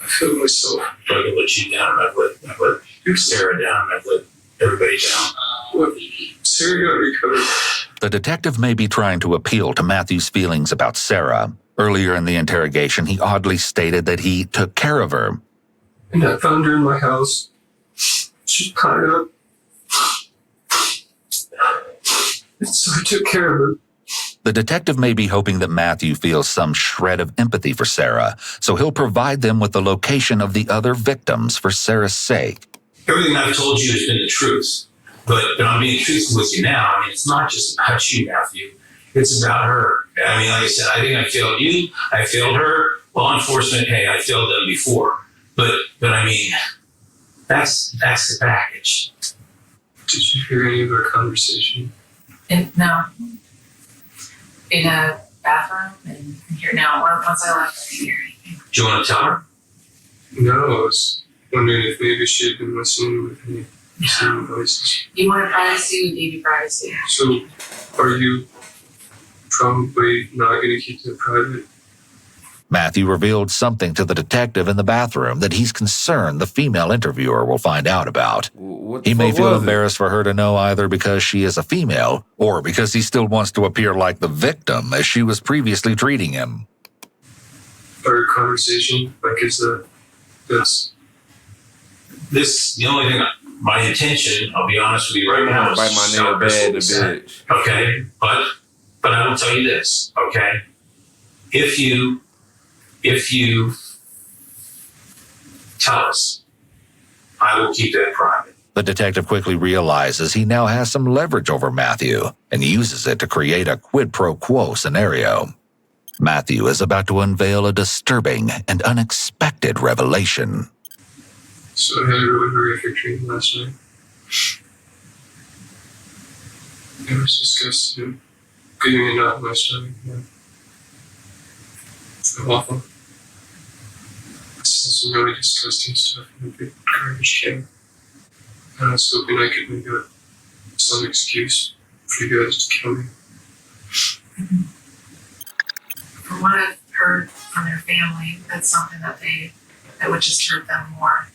I feel myself. If I could let you down, I've let Sarah down, I've let everybody down. What? Sarah got recovered. The detective may be trying to appeal to Matthew's feelings about Sarah. Earlier in the interrogation, he oddly stated that he took care of her. And I found her in my house. She tied up. And so I took care of her. The detective may be hoping that Matthew feels some shred of empathy for Sarah, so he'll provide them with the location of the other victims for Sarah's sake. Everything I've told you has been the truth, but I'm being truthful with you now. I mean, it's not just about you, Matthew. It's about her. I mean, like I said, I think I failed you. I failed her. Law enforcement, hey, I failed them before. But I mean, that's the package. Did you hear any of our conversation? No. In a bathroom and here now. Once I left, I didn't hear anything. Do you want to tell her? No, I was wondering if maybe she had been listening with any listening voices. You wanted privacy, we gave you privacy. So, are you probably not going to keep that private? Matthew revealed something to the detective in the bathroom that he's concerned the female interviewer will find out about. What the He may fuck feel was it? embarrassed for her to know either because she is a female or because he still wants to appear like the victim as she was previously treating him. Our conversation, like, is that this? The only thing, my intention, I'll be honest with you right now, is Bite my nail bad, the bitch. Okay, but I will tell you this, okay? If you tell us, I will keep that private. The detective quickly realizes he now has some leverage over Matthew and uses it to create a quid pro quo scenario. Matthew is about to unveil a disturbing and unexpected revelation. So I had a really horrific dream last night. It was disgusting. Getting a knot in my stomach. Yeah. So awful. I saw some really disgusting stuff in a big garbage can. And I was hoping I could make some excuse for you guys to kill me. From what I've heard from their family, that's something that would just hurt them more.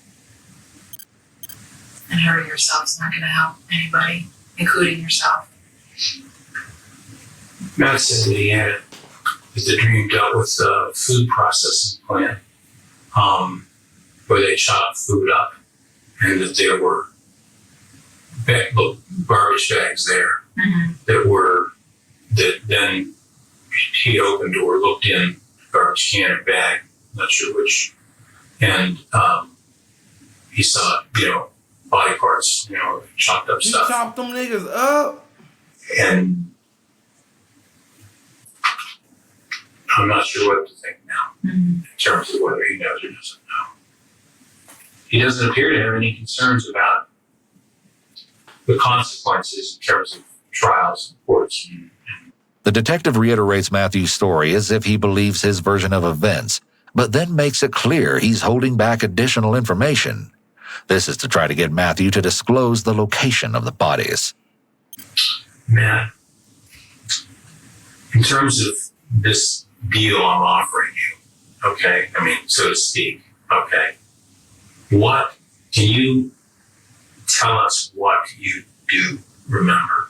And hurting yourself is not going to help anybody, including yourself. Matt said that he had it, that the dream dealt with the food processing plant, where they chop food up, and that there were garbage bags there that then he opened or looked in garbage can or bag, not sure which, and he saw, body parts, chopped up He stuff. chopped them niggas up. And I'm not sure what to think now in terms of whether he knows or doesn't know. He doesn't appear to have any concerns about the consequences in terms of trials and courts. The detective reiterates Matthew's story as if he believes his version of events, but then makes it clear he's holding back additional information. This is to try to get Matthew to disclose the location of the bodies. Matt, in terms of this deal I'm offering you, okay, so to speak, okay, can you tell us what you do remember?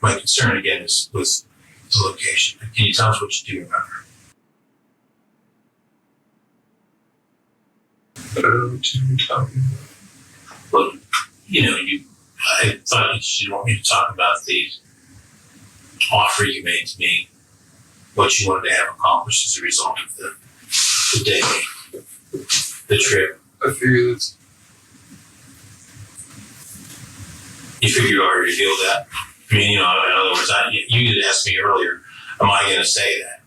My concern again was the location. Can you tell us what you do remember? I don't know what you're talking about. Well, I thought you should want me to talk about the offer you made to me, what you wanted to have accomplished as a result of the day, the trip. I figure that's. You figure you already revealed that? In other words, you did ask me earlier, am I going to say that?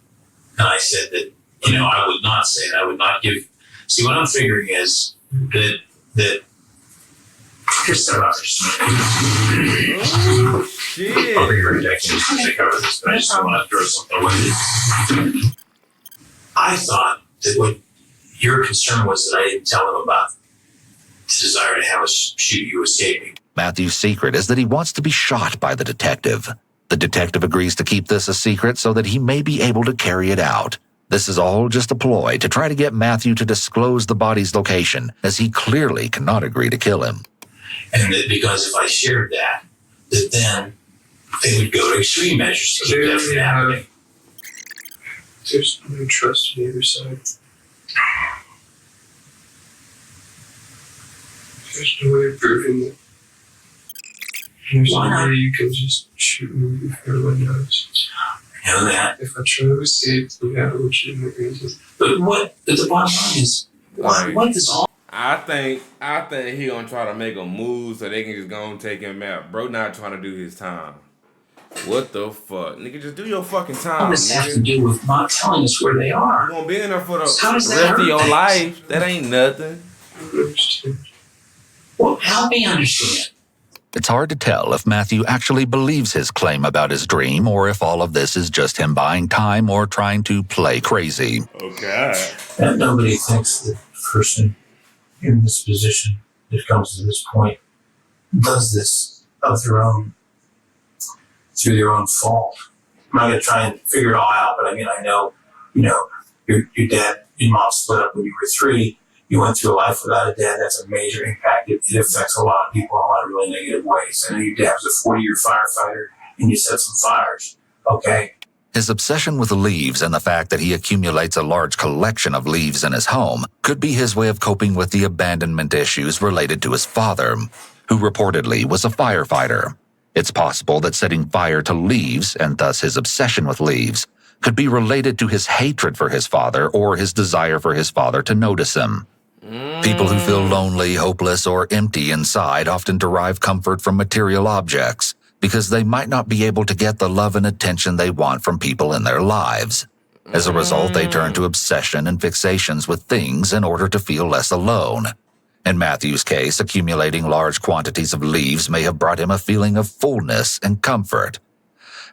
And I said that, I would not say it. I would not give. See, what I'm figuring is that here's some others. Oh, shit. I'll be right back in to take over this, but I just want to throw something away. I thought that what your concern was that I didn't tell him about the desire to have us shoot you escaping. Matthew's secret is that he wants to be shot by the detective. The detective agrees to keep this a secret so that he may be able to carry it out. This is all just a ploy to try to get Matthew to disclose the body's location, as he clearly cannot agree to kill him. And that because if I shared that then they would go to extreme measures to keep that from happening. There's no trust on either side. There's no way of proving that. There's no way you can just shoot me if everyone knows. You know that. If I try to escape, we have a legitimate reason. But the bottom line is, what is all? I think he gonna try to make a move so they can just go and take him out. Bro not trying to do his time. What the fuck? Nigga, just do your fucking time, What does this have to do with not telling us where they are? You gonna be in there for the How does that rest of hurt your things? life. That ain't nothing. I don't understand. Well, help me understand. It's hard to tell if Matthew actually believes his claim about his dream or if all of this is just him buying time or trying to play crazy. Okay. And nobody thinks that the person in this position that comes to this point does this of their own, through their own fault. I'm not going to try and figure it all out, but I know, your dad and mom split up when you were 3. You went through a life without a dad. That's a major impact. It affects a lot of people in a lot of really negative ways. I know your dad was a 40-year firefighter and you set some fires. Okay. His obsession with leaves and the fact that he accumulates a large collection of leaves in his home could be his way of coping with the abandonment issues related to his father, who reportedly was a firefighter. It's possible that setting fire to leaves, and thus his obsession with leaves, could be related to his hatred for his father or his desire for his father to notice him. People who feel lonely, hopeless, or empty inside often derive comfort from material objects because they might not be able to get the love and attention they want from people in their lives. As a result, they turn to obsession and fixations with things in order to feel less alone. In Matthew's case, accumulating large quantities of leaves may have brought him a feeling of fullness and comfort.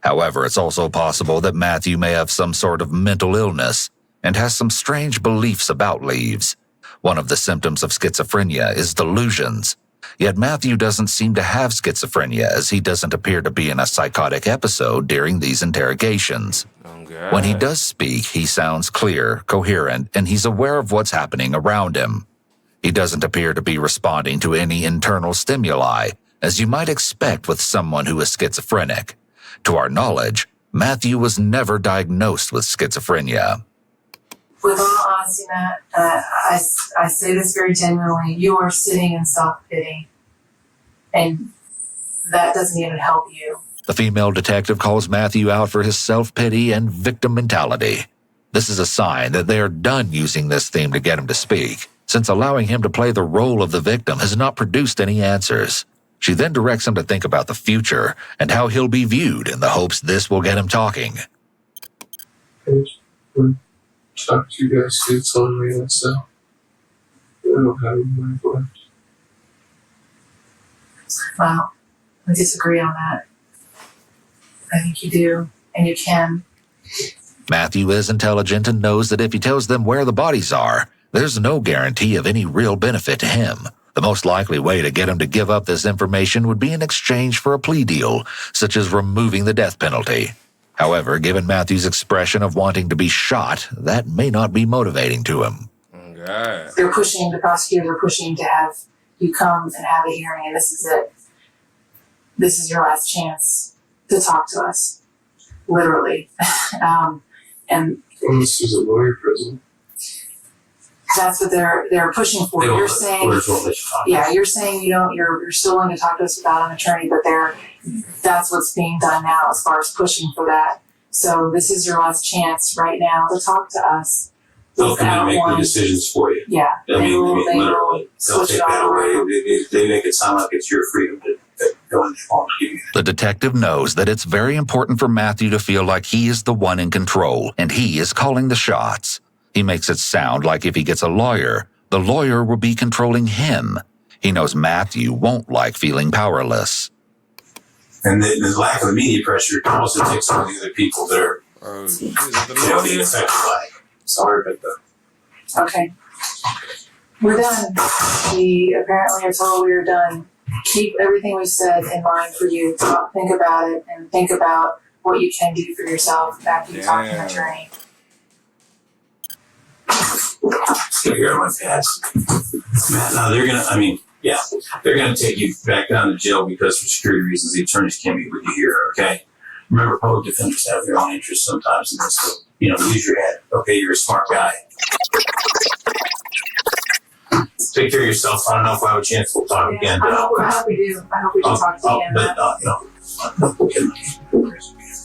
However, it's also possible that Matthew may have some sort of mental illness and has some strange beliefs about leaves. One of the symptoms of schizophrenia is delusions. Yet Matthew doesn't seem to have schizophrenia, as he doesn't appear to be in a psychotic episode during these interrogations. Okay. When he does speak, he sounds clear, coherent, and he's aware of what's happening around him. He doesn't appear to be responding to any internal stimuli, as you might expect with someone who is schizophrenic. To our knowledge, Matthew was never diagnosed with schizophrenia. With all honesty, Matt, I say this very genuinely, you are sitting in self-pity, and that doesn't even help you. The female detective calls Matthew out for his self-pity and victim mentality. This is a sign that they are done using this theme to get him to speak, since allowing him to play the role of the victim has not produced any answers. She then directs him to think about the future and how he'll be viewed in the hopes this will get him talking. Talk to you guys too, telling me that stuff. I don't have any mind left. Well, I disagree on that. I think you do, and you can. Matthew is intelligent and knows that if he tells them where the bodies are, there's no guarantee of any real benefit to him. The most likely way to get him to give up this information would be in exchange for a plea deal, such as removing the death penalty. However, given Matthew's expression of wanting to be shot, that may not be motivating to him. God. The prosecutors are pushing to have you come and have a hearing, and this is it. This is your last chance to talk to us. Literally. And This is a lawyer present. that's what they're pushing for. You're saying, you're saying you're still willing to talk to us without an attorney, but that's what's being done now as far as pushing for that. So this is your last chance right now to talk to us. They'll come and make the decisions for you. Yeah. I mean, literally. They'll switch take it that all away. around. They make it sound like it's your freedom to go in and give you. The detective knows that it's very important for Matthew to feel like he is the one in control and he is calling the shots. He makes it sound like if he gets a lawyer, the lawyer will be controlling him. He knows Matthew won't like feeling powerless. And the lack of the media pressure can also take some of the other people that are being affected by it. Sorry about that. Okay. We're done. We apparently are told we are done. Keep everything we said in mind for you. Think about it and think about what you can do for yourself after you talk to an attorney. Just gonna hear my past. Man, no, they're gonna take you back down to jail because for security reasons the attorneys can't meet with you here, okay? Remember, public defenders have their own interests sometimes in this, so, use your head. Okay, you're a smart guy. Take care of yourself. I don't know if I have a chance we'll talk again. I hope we do. I hope we do talk again.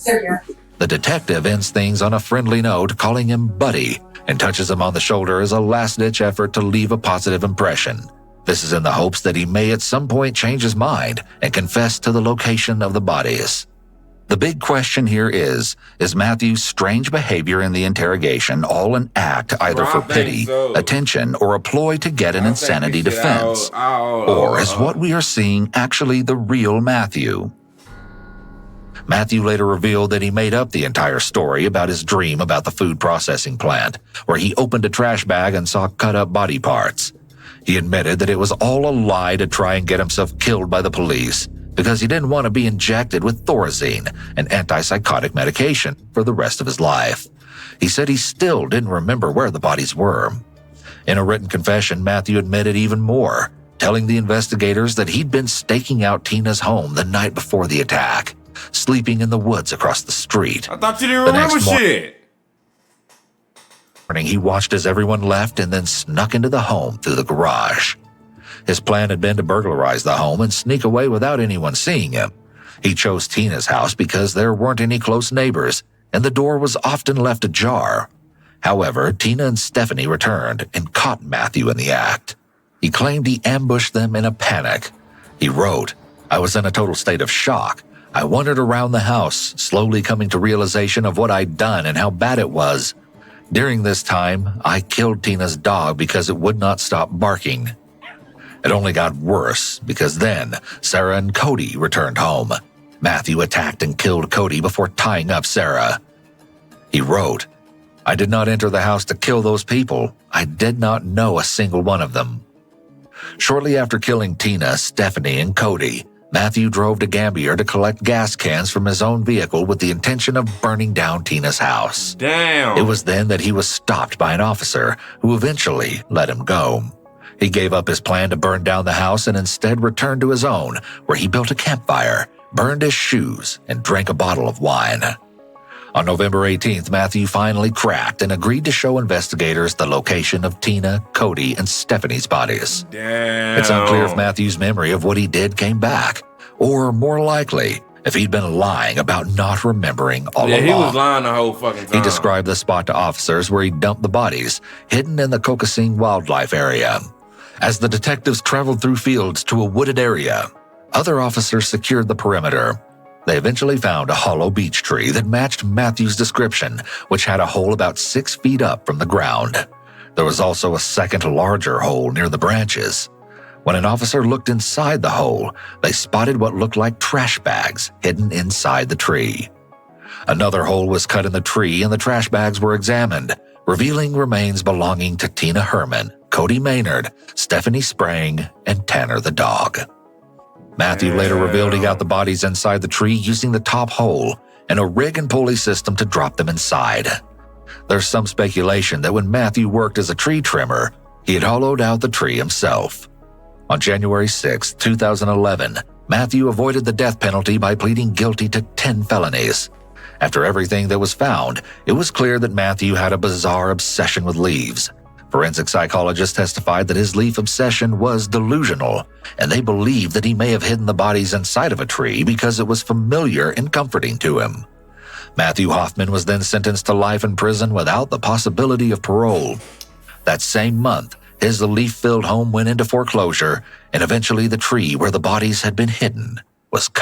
They're here. The detective ends things on a friendly note, calling him Buddy, and touches him on the shoulder as a last-ditch effort to leave a positive impression. This is in the hopes that he may at some point change his mind and confess to the location of the bodies. The big question here is Matthew's strange behavior in the interrogation all an act either for pity, attention, or a ploy to get an insanity defense? Or is what we are seeing actually the real Matthew? Matthew later revealed that he made up the entire story about his dream about the food processing plant, where he opened a trash bag and saw cut-up body parts. He admitted that it was all a lie to try and get himself killed by the police, because he didn't want to be injected with Thorazine, an antipsychotic medication, for the rest of his life. He said he still didn't remember where the bodies were. In a written confession, Matthew admitted even more, telling the investigators that he'd been staking out Tina's home the night before the attack, sleeping in the woods across the street. I thought you didn't remember shit. He watched as everyone left and then snuck into the home through the garage. His plan had been to burglarize the home and sneak away without anyone seeing him. He chose Tina's house because there weren't any close neighbors, and the door was often left ajar. However, Tina and Stephanie returned and caught Matthew in the act. He claimed he ambushed them in a panic. He wrote, "I was in a total state of shock. I wandered around the house, slowly coming to realization of what I'd done and how bad it was. During this time, I killed Tina's dog because it would not stop barking. It only got worse because then Sarah and Cody returned home. Matthew attacked and killed Cody before tying up Sarah." He wrote, "I did not enter the house to kill those people. I did not know a single one of them." Shortly after killing Tina, Stephanie, and Cody, Matthew drove to Gambier to collect gas cans from his own vehicle with the intention of burning down Tina's house. Damn. It was then that he was stopped by an officer who eventually let him go. He gave up his plan to burn down the house and instead returned to his own, where he built a campfire, burned his shoes, and drank a bottle of wine. On November 18th, Matthew finally cracked and agreed to show investigators the location of Tina, Cody, and Stephanie's bodies. Damn. It's unclear if Matthew's memory of what he did came back, or more likely, if he'd been lying about not remembering all along. He was lying the whole fucking time. He described the spot to officers where he dumped the bodies, hidden in the Kokosing wildlife area. As the detectives traveled through fields to a wooded area, other officers secured the perimeter. They eventually found a hollow beech tree that matched Matthew's description, which had a hole about 6 feet up from the ground. There was also a second larger hole near the branches. When an officer looked inside the hole, they spotted what looked like trash bags hidden inside the tree. Another hole was cut in the tree and the trash bags were examined, revealing remains belonging to Tina Herman, Cody Maynard, Stephanie Sprang, and Tanner the dog. Matthew later revealed he got the bodies inside the tree using the top hole and a rig and pulley system to drop them inside. There's some speculation that when Matthew worked as a tree trimmer, he had hollowed out the tree himself. On January 6, 2011, Matthew avoided the death penalty by pleading guilty to 10 felonies. After everything that was found, it was clear that Matthew had a bizarre obsession with leaves. Forensic psychologists testified that his leaf obsession was delusional, and they believed that he may have hidden the bodies inside of a tree because it was familiar and comforting to him. Matthew Hoffman was then sentenced to life in prison without the possibility of parole. That same month, his leaf-filled home went into foreclosure, and eventually the tree where the bodies had been hidden was cut